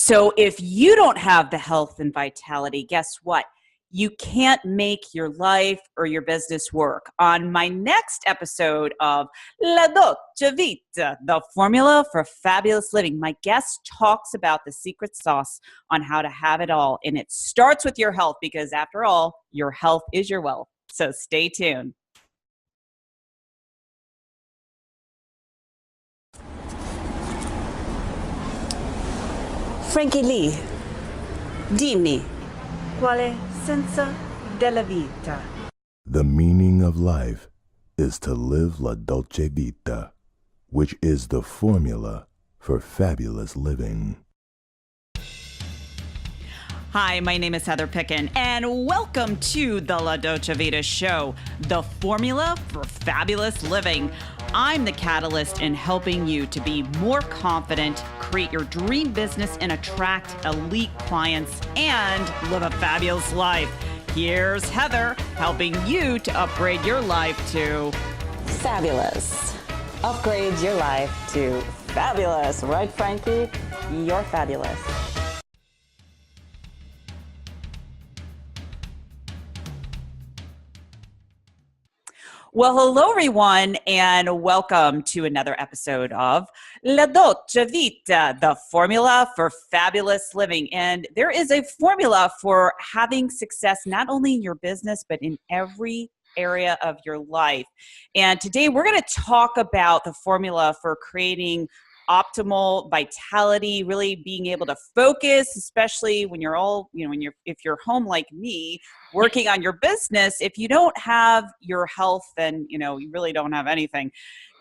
So if you don't have the health and vitality, guess what? You can't make your life or your business work. On my next episode of La Dolce Vita, the formula for fabulous living, my guest talks about the secret sauce on how to have it all. And it starts with your health because after all, your health is your wealth. So stay tuned. Frankie Lee, dimmi, quale senso della vita? The meaning of life is to live la dolce vita, which is the formula for fabulous living. Hi, my name is Heather Picken, and welcome to the La Dolce Vita Show, the formula for fabulous living. I'm the catalyst in helping you to be more confident, create your dream business, and attract elite clients and live a fabulous life. Here's Heather helping you to upgrade your life to Fabulous. Upgrade your life to fabulous. Right, Frankie? You're fabulous. Well, hello, everyone, and welcome to another episode of La Dolce Vita, the formula for fabulous living. And there is a formula for having success not only in your business, but in every area of your life. And today we're going to talk about the formula for creating optimal vitality, really being able to focus, especially when you're if you're home like me, working on your business. If you don't have your health, then, you really don't have anything.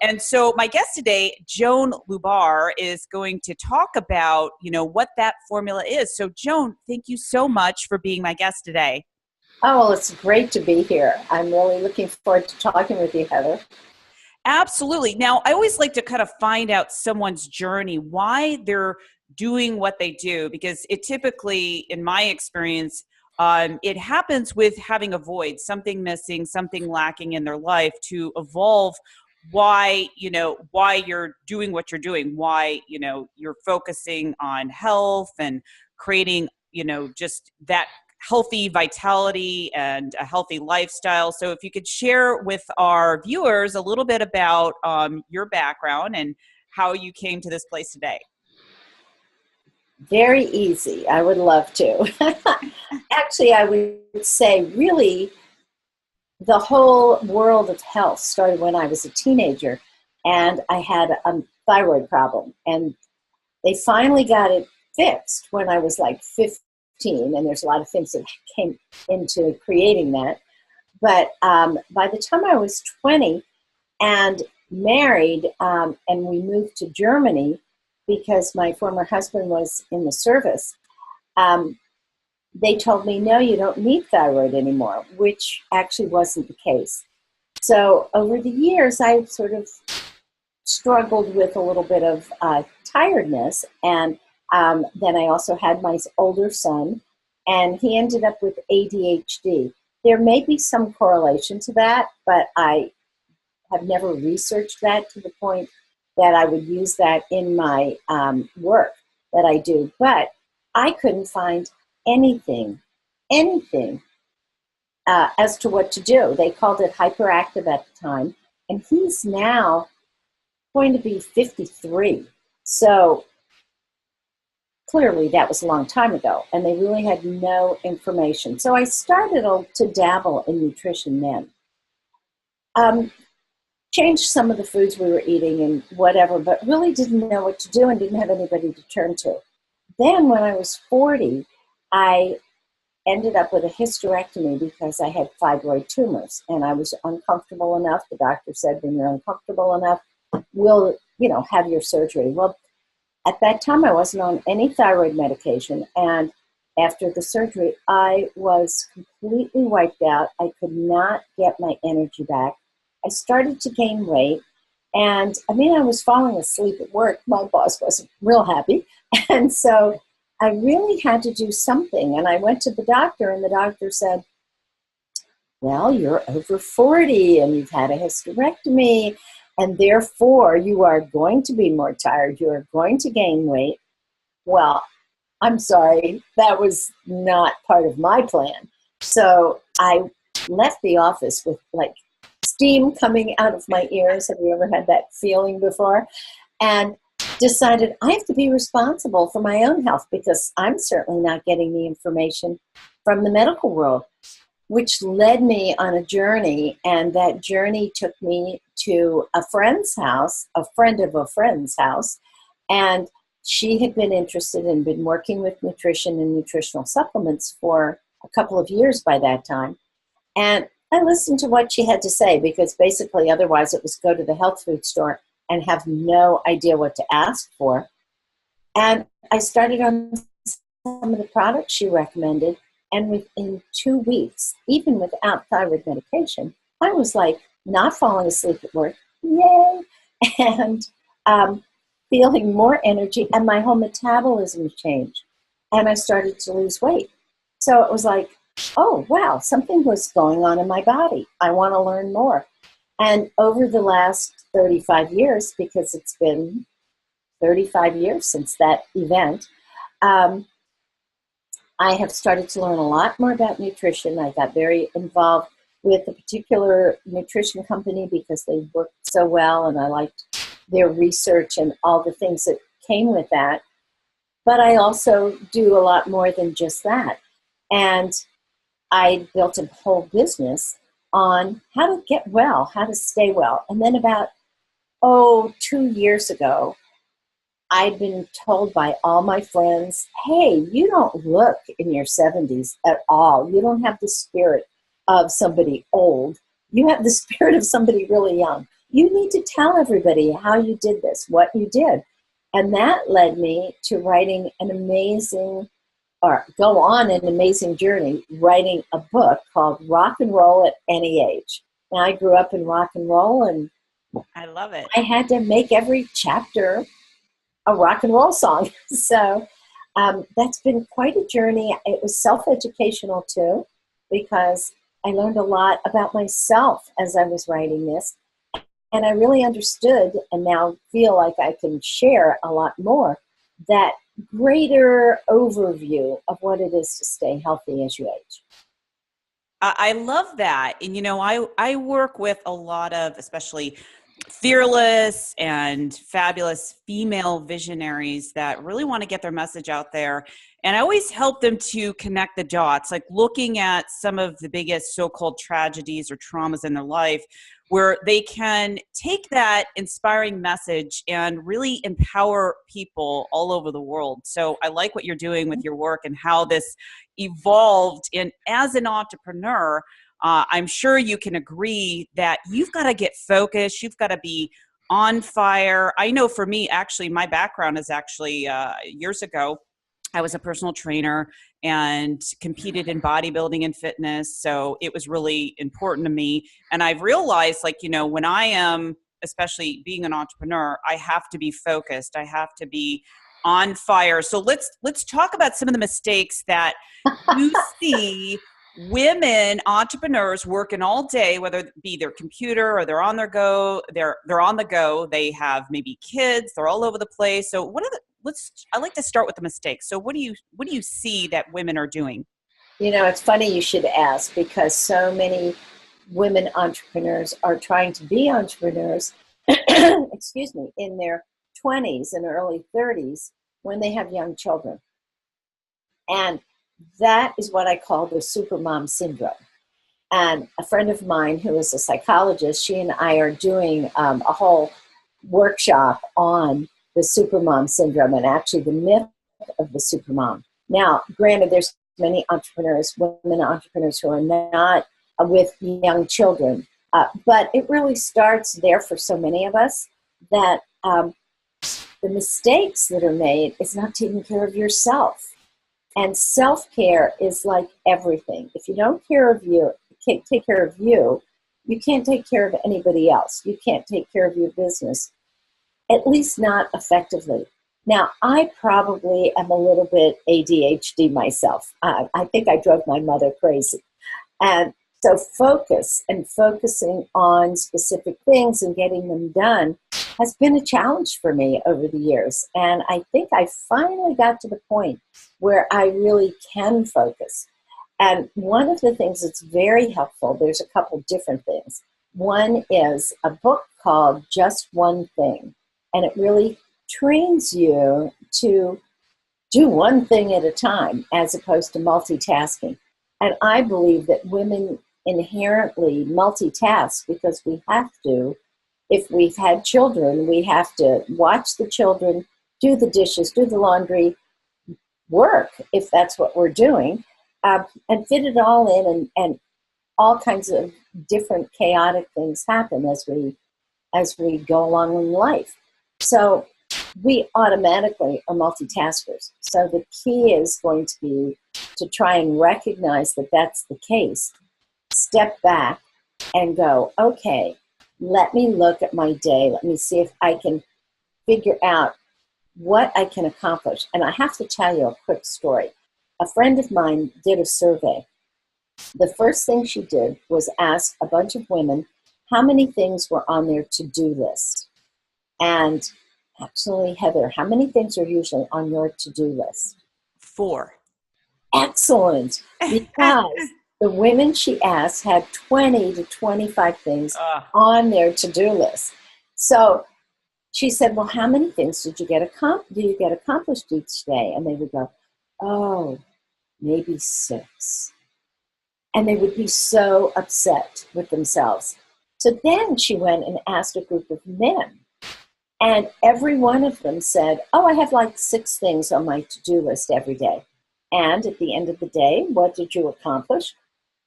And so my guest today, Joan Lubar, is going to talk about, what that formula is. So Joan, thank you so much for being my guest today. Oh, well, it's great to be here. I'm really looking forward to talking with you, Heather. Absolutely. Now, I always like to kind of find out someone's journey, why they're doing what they do, because it typically, in my experience, it happens with having a void, something missing, lacking in their life to evolve why you're doing what you're doing, why, you're focusing on health and creating, just that healthy vitality and a healthy lifestyle. So if you could share with our viewers a little bit about your background and how you came to this place today. Very easy. I would love to. Actually, I would say really the whole world of health started when I was a teenager and I had a thyroid problem. And they finally got it fixed when I was like 15. And there's a lot of things that came into creating that. But by the time I was 20 and married, and we moved to Germany because my former husband was in the service, they told me, no, you don't need thyroid anymore, which actually wasn't the case. So over the years, I sort of struggled with a little bit of tiredness, and then I also had my older son, and he ended up with ADHD. There may be some correlation to that, but I have never researched that to the point that I would use that in my work that I do. But I couldn't find anything as to what to do. They called it hyperactive at the time, and he's now going to be 53. So clearly that was a long time ago, and they really had no information. So I started to dabble in nutrition then. Changed some of the foods we were eating and whatever, but really didn't know what to do and didn't have anybody to turn to. Then when I was 40, I ended up with a hysterectomy because I had fibroid tumors, and I was uncomfortable enough. The doctor said, when you're uncomfortable enough, we'll, have your surgery. Well, at that time, I wasn't on any thyroid medication, and after the surgery, I was completely wiped out. I could not get my energy back. I started to gain weight, and I was falling asleep at work. My boss wasn't real happy, and so I really had to do something, and I went to the doctor, and the doctor said, well, you're over 40, and you've had a hysterectomy, and therefore you are going to be more tired. You are going to gain weight. Well, I'm sorry, that was not part of my plan. So I left the office with like steam coming out of my ears. Have you ever had that feeling before? And decided I have to be responsible for my own health because I'm certainly not getting the information from the medical world, which led me on a journey. And that journey took me to a friend's house, a friend of a friend's house. And she had been interested and been working with nutrition and nutritional supplements for a couple of years by that time. And I listened to what she had to say because basically otherwise it was go to the health food store and have no idea what to ask for. And I started on some of the products she recommended. And within 2 weeks, even without thyroid medication, I was like not falling asleep at work, yay, and feeling more energy, and my whole metabolism changed. And I started to lose weight. So it was like, oh, wow, something was going on in my body. I want to learn more. And over the last 35 years, because it's been 35 years since that event, I have started to learn a lot more about nutrition. I got very involved with a particular nutrition company because they worked so well, and I liked their research and all the things that came with that. But I also do a lot more than just that. And I built a whole business on how to get well, how to stay well. And then about, 2 years ago, I'd been told by all my friends, hey, you don't look in your 70s at all. You don't have the spirit of somebody old. You have the spirit of somebody really young. You need to tell everybody how you did this, what you did. And that led me to writing go on an amazing journey, writing a book called Rock and Roll at Any Age. Now, I grew up in rock and roll, and I love it. I had to make every chapter a rock and roll song. So that's been quite a journey. It was self-educational too, because I learned a lot about myself as I was writing this. And I really understood and now feel like I can share a lot more that greater overview of what it is to stay healthy as you age. I love that. And, I work with a lot of, especially fearless and fabulous female visionaries that really want to get their message out there. And I always help them to connect the dots, like looking at some of the biggest so-called tragedies or traumas in their life, where they can take that inspiring message and really empower people all over the world. So I like what you're doing with your work and how this evolved. And as an entrepreneur, I'm sure you can agree that you've got to get focused. You've got to be on fire. I know for me, actually, my background is actually years ago, I was a personal trainer and competed in bodybuilding and fitness. So it was really important to me. And I've realized, when I am, especially being an entrepreneur, I have to be focused. I have to be on fire. So let's talk about some of the mistakes that you see women entrepreneurs working all day, whether it be their computer or they're on the go. They have maybe kids. They're all over the place. So I like to start with the mistakes. So what do you see that women are doing? It's funny you should ask, because so many women entrepreneurs are trying to be entrepreneurs, excuse me, in their 20s and early 30s when they have young children. And that is what I call the supermom syndrome. And a friend of mine who is a psychologist, she and I are doing a whole workshop on the supermom syndrome and actually the myth of the supermom. Now, granted, there's many entrepreneurs, women entrepreneurs who are not with young children, but it really starts there for so many of us that the mistakes that are made is not taking care of yourself. And self-care is like everything. If you don't take care of you, you can't take care of anybody else. You can't take care of your business, at least not effectively. Now, I probably am a little bit ADHD myself. I think I drove my mother crazy. And so focusing on specific things and getting them done has been a challenge for me over the years. And I think I finally got to the point where I really can focus. And one of the things that's very helpful, there's a couple different things. One is a book called Just One Thing, and it really trains you to do one thing at a time as opposed to multitasking. And I believe that women inherently multitask because we have to. If we've had children, we have to watch the children, do the dishes, do the laundry, work, if that's what we're doing, and fit it all in, and all kinds of different chaotic things happen as we go along in life. So we automatically are multitaskers. So the key is going to be to try and recognize that that's the case. Step back and go, okay, let me look at my day. Let me see if I can figure out what I can accomplish. And I have to tell you a quick story. A friend of mine did a survey. The first thing she did was ask a bunch of women how many things were on their to-do list. And actually, Heather, how many things are usually on your to-do list? 4. Excellent. Because the women she asked had 20 to 25 things on their to-do list. So she said, well, how many things do you get accomplished each day? And they would go, oh, maybe 6. And they would be so upset with themselves. So then she went and asked a group of men. And every one of them said, oh, I have like 6 things on my to-do list every day. And at the end of the day, what did you accomplish?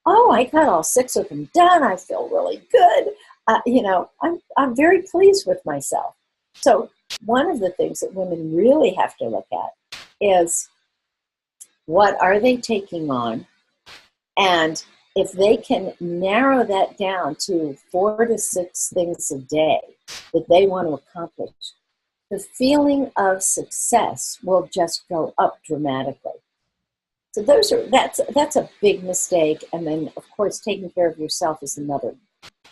Oh, I got all 6 of them done. I feel really good. I'm very pleased with myself. So one of the things that women really have to look at is, what are they taking on? And if they can narrow that down to 4 to 6 things a day that they want to accomplish, the feeling of success will just go up dramatically. So that's a big mistake. And then, of course, taking care of yourself is another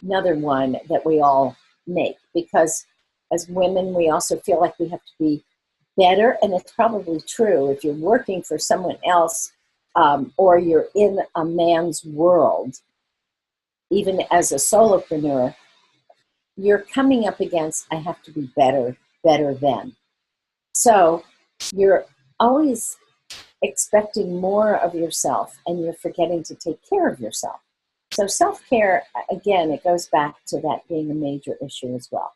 one that we all make, because as women, we also feel like we have to be better. And it's probably true if you're working for someone else, or you're in a man's world, even as a solopreneur, you're coming up against, I have to be better than. So you're always expecting more of yourself, and you're forgetting to take care of yourself. So self-care, again, it goes back to that being a major issue as well.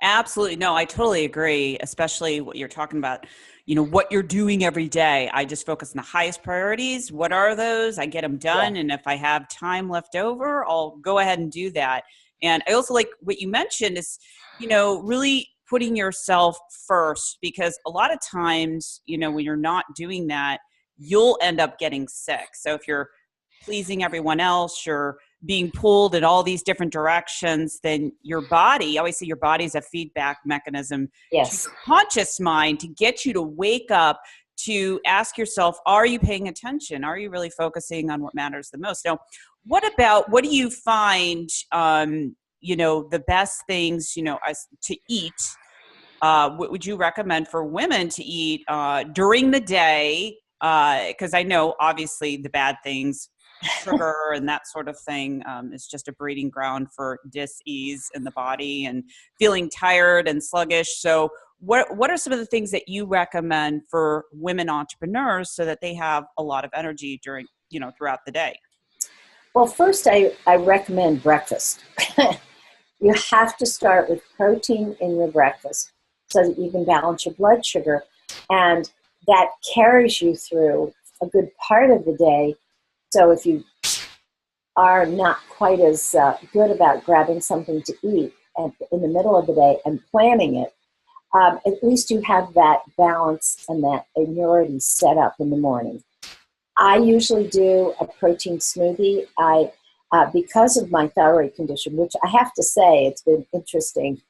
Absolutely. No, I totally agree, especially what you're talking about, what you're doing every day. I just focus on the highest priorities. What are those? I get them done. Yeah. And if I have time left over, I'll go ahead and do that. And I also like what you mentioned is, really putting yourself first, because a lot of times, when you're not doing that, you'll end up getting sick. So if you're pleasing everyone else, you're being pulled in all these different directions, then your body, I always say your body is a feedback mechanism. Yes. To your conscious mind, to get you to wake up, to ask yourself, are you paying attention? Are you really focusing on what matters the most? Now, what do you find, the best things, as to eat? What would you recommend for women to eat during the day? Because I know, obviously, the bad things, sugar and that sort of thing, is just a breeding ground for dis-ease in the body and feeling tired and sluggish. So what are some of the things that you recommend for women entrepreneurs so that they have a lot of energy during, throughout the day? Well, first, I recommend breakfast. You have to start with protein in your breakfast so that you can balance your blood sugar, and that carries you through a good part of the day. So if you are not quite as good about grabbing something to eat in the middle of the day and planning it, at least you have that balance and you're already set up in the morning. I usually do a protein smoothie. Because of my thyroid condition, which I have to say, it's been interesting.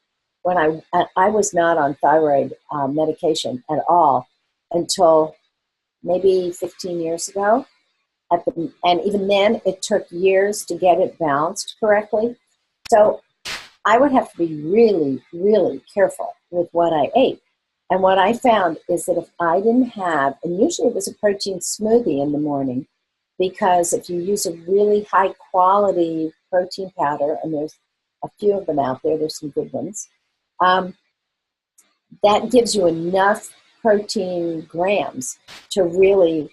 When I was not on thyroid medication at all until maybe 15 years ago. And even then, it took years to get it balanced correctly. So I would have to be really, really careful with what I ate. And what I found is that if I didn't have, and usually it was a protein smoothie in the morning, because if you use a really high quality protein powder, and there's a few of them out there, there's some good ones, that gives you enough protein grams to really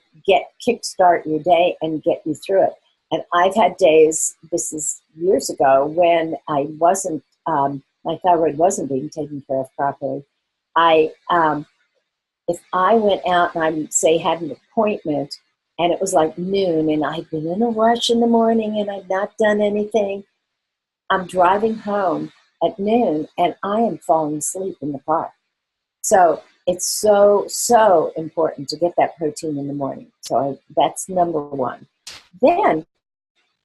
kickstart your day and get you through it. And I've had days, this is years ago, when I wasn't, my thyroid wasn't being taken care of properly. If I went out and I, say, had an appointment and it was like noon and I'd been in a rush in the morning and I'd not done anything, I'm driving home at noon and I am falling asleep in the car. So it's so important to get that protein in the morning. So that's number one. Then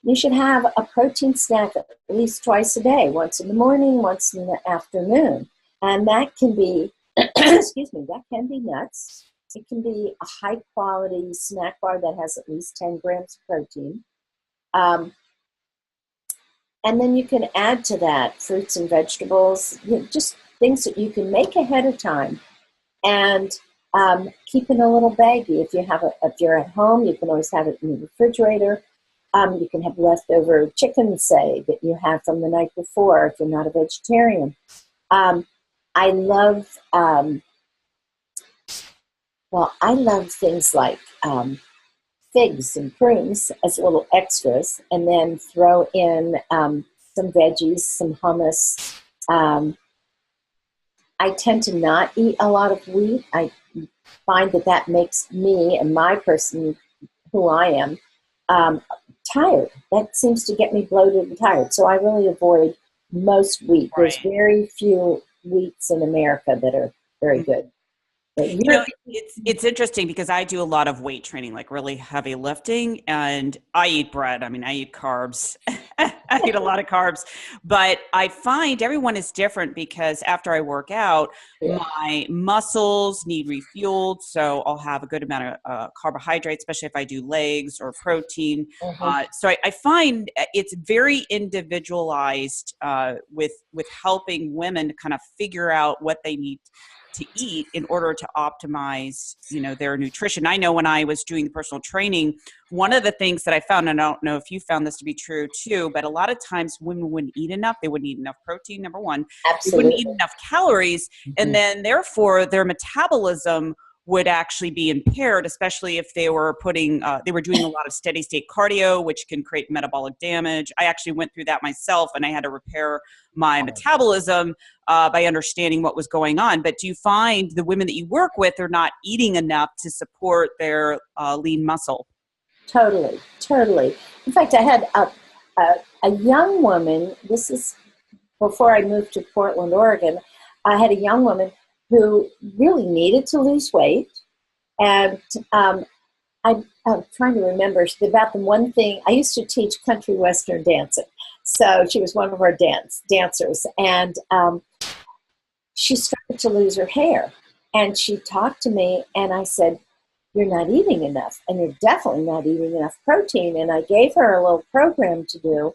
you should have a protein snack at least twice a day, once in the morning, once in the afternoon. And that can be, excuse me, that can be nuts. It can be a high quality snack bar that has at least 10 grams of protein. And then you can add to that fruits and vegetables, just things that you can make ahead of time and keep in a little baggie. If you're at home, you can always have it in the refrigerator. You can have leftover chicken, say, that you have from the night before if you're not a vegetarian. I love things like figs and prunes as little extras, and then throw in some veggies, some hummus. I tend to not eat a lot of wheat. I find that makes me and my person, who I am, tired. That seems to get me bloated and tired. So I really avoid most wheat. Right. There's very few wheats in America that are very good. It's interesting because I do a lot of weight training, like really heavy lifting, and I eat bread. I mean, I eat carbs. I eat a lot of carbs, but I find everyone is different because after I work out, my muscles need refueled. So I'll have a good amount of carbohydrates, especially if I do legs or protein. So I find it's very individualized with helping women to kind of figure out what they need to eat in order to optimize, their nutrition. I know when I was doing the personal training, one of the things that I found, and I don't know if you found this to be true too, but a lot of times women wouldn't eat enough. They wouldn't eat enough protein, number one. Absolutely. They wouldn't eat enough calories. And then therefore their metabolism would actually be impaired, especially if they were doing a lot of steady state cardio, which can create metabolic damage. I actually went through that myself, and I had to repair my metabolism by understanding what was going on. But do you find the women that you work with are not eating enough to support their lean muscle? Totally. In fact, I had a young woman, this is before I moved to Portland, Oregon, I had a young woman who really needed to lose weight. And I'm trying to remember about the one thing, I used to teach country western dancing. So she was one of our dancers. And she started to lose her hair. And she talked to me, and I said, "You're not eating enough, and you're definitely not eating enough protein." And I gave her a little program to do.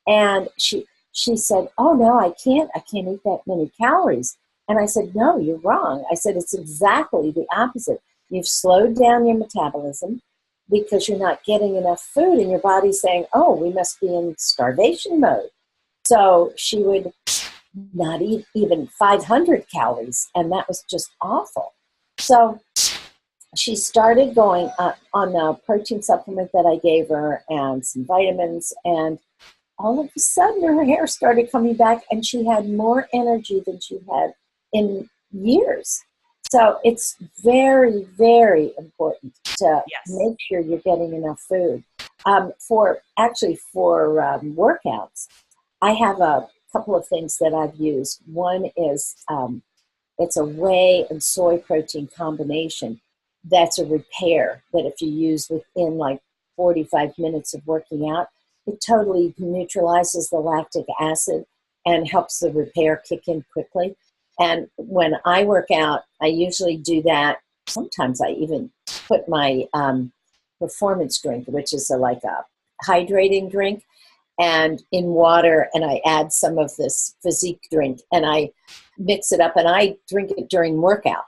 And she said, "Oh, no, I can't eat that many calories." And I said, "No, you're wrong." I said, "It's exactly the opposite. You've slowed down your metabolism because you're not getting enough food, and your body's saying, oh, we must be in starvation mode." So she would not eat even 500 calories, and that was just awful. So she started going on the protein supplement that I gave her and some vitamins, and all of a sudden her hair started coming back, and she had more energy than she had in years. So it's very, very important to make sure you're getting enough food. For workouts, I have a couple of things that I've used. One is it's a whey and soy protein combination. That's a repair that if you use within like 45 minutes of working out, it totally neutralizes the lactic acid and helps the repair kick in quickly. And when I work out, I usually do that. Sometimes I even put my performance drink, which is like a hydrating drink, and in water, and I add some of this physique drink, and I mix it up, and I drink it during workout.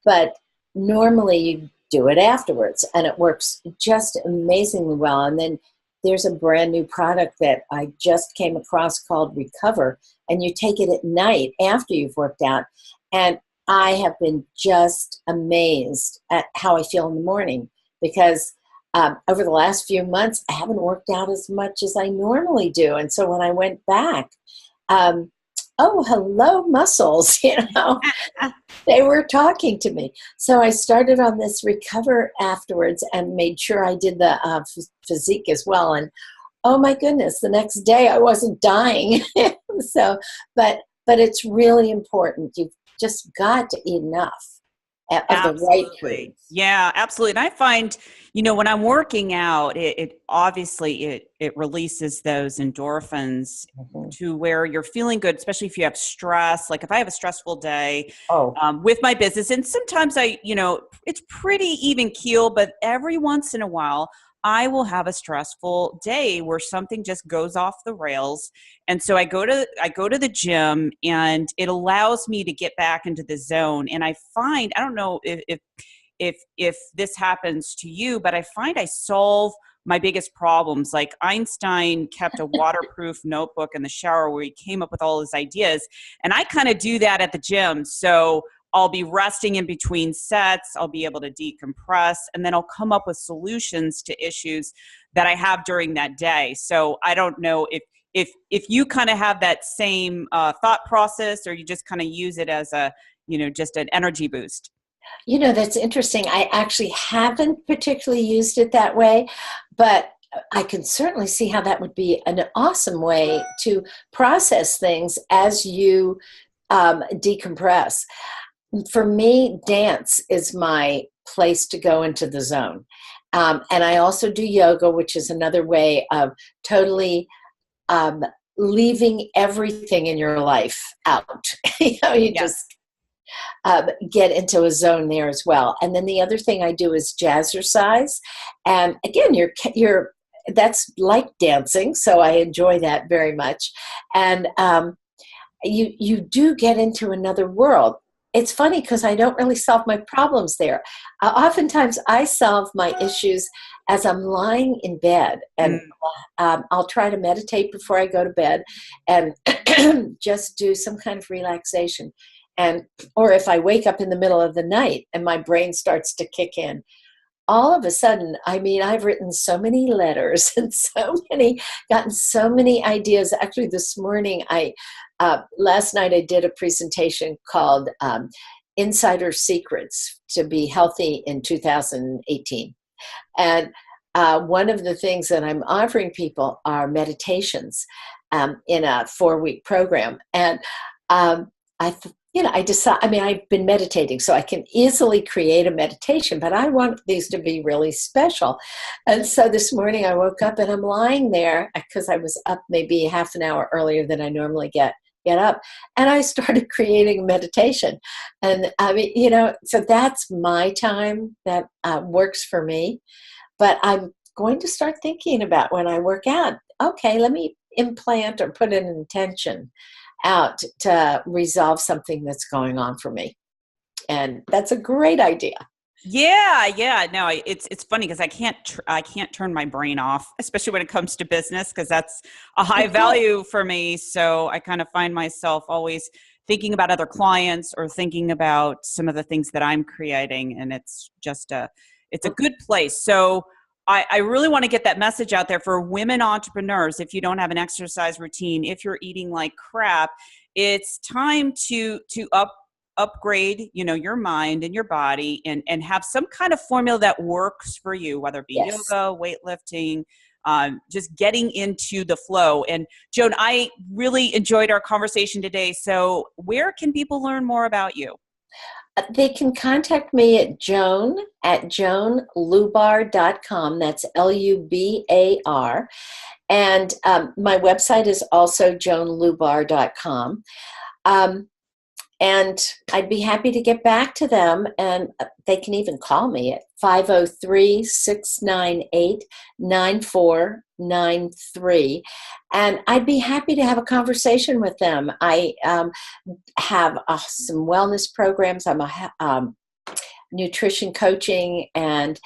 But normally you do it afterwards, and it works just amazingly well. And then there's a brand new product that I just came across called Recover, and you take it at night after you've worked out. And I have been just amazed at how I feel in the morning, because over the last few months, I haven't worked out as much as I normally do. And so when I went back, oh, hello, muscles, they were talking to me. So I started on this Recover afterwards and made sure I did the physique as well. And oh my goodness, the next day I wasn't dying. So, but it's really important. You've just got to eat enough of the right food. Yeah, absolutely. And I find, when I'm working out, it obviously releases those endorphins to where you're feeling good, especially if you have stress. Like if I have a stressful day with my business, and sometimes it's pretty even keel, but every once in a while, I will have a stressful day where something just goes off the rails. And so I go to the gym, and it allows me to get back into the zone. And I find, I don't know if this happens to you, but I find I solve my biggest problems. Like Einstein kept a waterproof notebook in the shower where he came up with all his ideas. And I kind of do that at the gym. So I'll be resting in between sets. I'll be able to decompress, and then I'll come up with solutions to issues that I have during that day. So I don't know if you kind of have that same thought process, or you just kind of use it as a, just an energy boost. That's interesting. I actually haven't particularly used it that way, but I can certainly see how that would be an awesome way to process things as you decompress. For me, dance is my place to go into the zone. And I also do yoga, which is another way of totally leaving everything in your life out. Just get into a zone there as well. And then the other thing I do is jazzercise. And again, you're that's like dancing, so I enjoy that very much. And you do get into another world. It's funny because I don't really solve my problems there. Oftentimes I solve my issues as I'm lying in bed, and I'll try to meditate before I go to bed and just do some kind of relaxation. Or if I wake up in the middle of the night and my brain starts to kick in, all of a sudden, I've written so many letters and gotten so many ideas. Actually, this morning, last night I did a presentation called Insider Secrets to Be Healthy in 2018. And one of the things that I'm offering people are meditations in a 4-week program. And I decide, I've been meditating, so I can easily create a meditation, but I want these to be really special. And so this morning I woke up and I'm lying there because I was up maybe half an hour earlier than I normally get up. And I started creating a meditation. And so that's my time that works for me. But I'm going to start thinking about when I work out, okay, let me implant or put an intention out to resolve something that's going on for me. And that's a great idea. Yeah. No, it's funny because I can't turn my brain off, especially when it comes to business, because that's a high value for me. So I kind of find myself always thinking about other clients or thinking about some of the things that I'm creating. And it's just it's a good place. So I really want to get that message out there for women entrepreneurs. If you don't have an exercise routine, if you're eating like crap, it's time to upgrade, your mind and your body and have some kind of formula that works for you, whether it be yoga, weightlifting, just getting into the flow. And Joan, I really enjoyed our conversation today. So where can people learn more about you? They can contact me at joanlubar.com. That's Lubar. And my website is also joanlubar.com. And I'd be happy to get back to them. And they can even call me at 503-698-9493. And I'd be happy to have a conversation with them. I have some wellness programs. I'm a nutrition coaching, and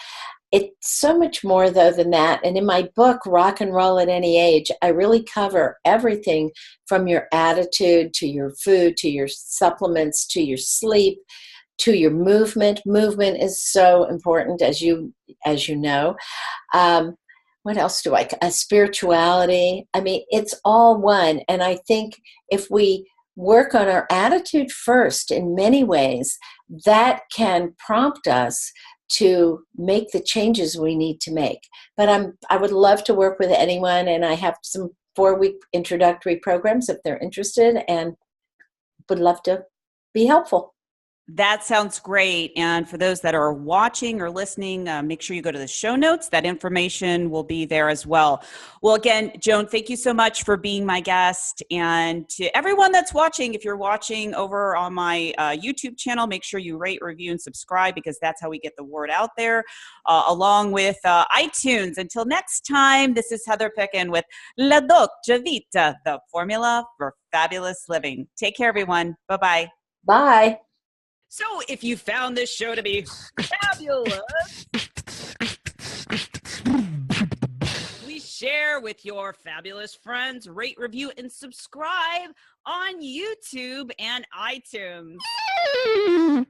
it's so much more, though, than that. And in my book, Rock and Roll at Any Age, I really cover everything from your attitude to your food, to your supplements, to your sleep, to your movement. Movement is so important, as you know. What else do spirituality. I mean, it's all one. And I think if we work on our attitude first in many ways, that can prompt us to make the changes we need to make. But I would love to work with anyone, and I have some 4-week introductory programs if they're interested, and would love to be helpful. That sounds great. And for those that are watching or listening, make sure you go to the show notes. That information will be there as well. Well, again, Joan, thank you so much for being my guest. And to everyone that's watching, if you're watching over on my YouTube channel, make sure you rate, review, and subscribe, because that's how we get the word out there, along with iTunes. Until next time, this is Heather Picken with La Dolce Vita, the formula for fabulous living. Take care, everyone. Bye-bye. Bye. So if you found this show to be fabulous, please share with your fabulous friends, rate, review, and subscribe on YouTube and iTunes. And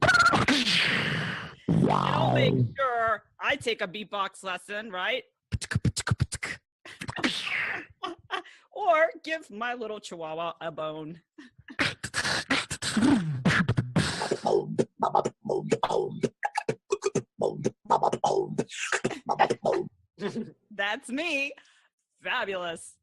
I'll make sure I take a beatbox lesson, right? Or give my little chihuahua a bone. That's me. Fabulous.